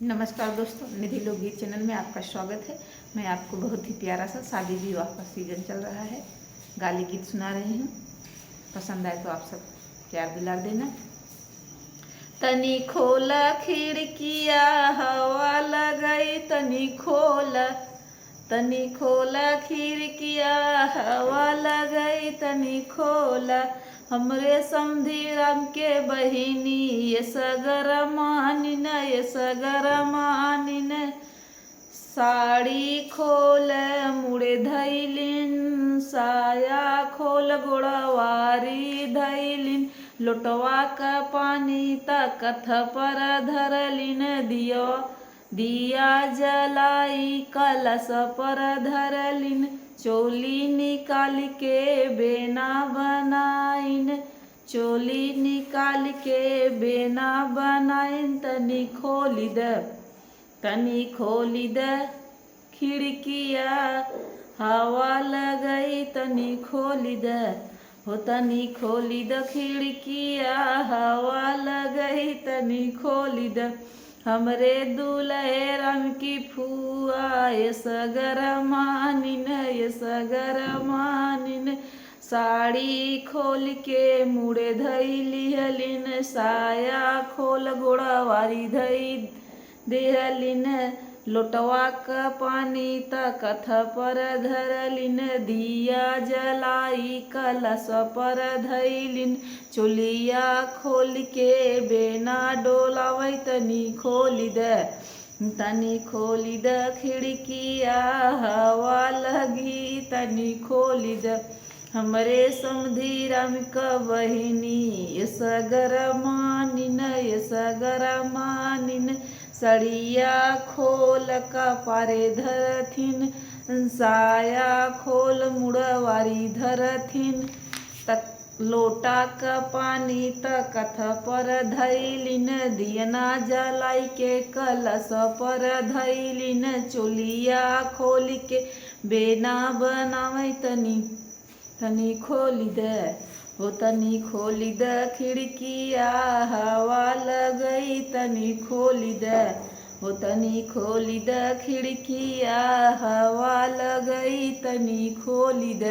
नमस्कार दोस्तों, निधि लोकगीत चैनल में आपका स्वागत है। मैं आपको बहुत ही प्यारा सा शादी विवाह का सीजन चल रहा है, गाली गीत सुना रही हूँ। पसंद आए तो आप सब प्यार दुलार देना। तनी खोला खिड़किया हवा लगई, तनी खोला खिड़किया हवा लगई, तनी खोला हमरे समधी राम के बहिनी ये सगर मानिन साड़ी खोल मुड़े धैलिन, साया खोल गोड़वारी धैलिन, लोटवा का पानी तकथ पर धरलिन, दिया जलाई कलश पर धरलिन, चोली निकाल के बेना बनाइन, चोली निकाल के बेना बनाइन, तनी खोली द खिड़किया हवा लगई, तनी खोली द खिड़किया हवा लगई, तनी खोली द हमरे दूल्हे राम की फुआ ये सगर मानिन साड़ी खोल के मुड़े धैली हलिन, साया खोल गोड़वारी धई देहलिन, लोटवा का पानी तकथ पर धरलिन, दिया जलाई कलश पर धैलिन, चोलिया खोल के बेना डोलावई, तनी खोली द खिड़किया हवा लगी, तनी खोली द हमरे समधी राम का बहिनी ये सगर मानिन सड़िया खोल का पारे धरथिन, साया खोल मुड़वारी धरथिन, तक लोटा का पानी तकथ पर धैलिन, दियना जलाई के कलश पर धैलिन, चोलिया खोल के बेना बनावई, तनी खोली द खिड़किया हवा लगई, तनी खोली द खिड़किया हवा लगई, तनी खोली द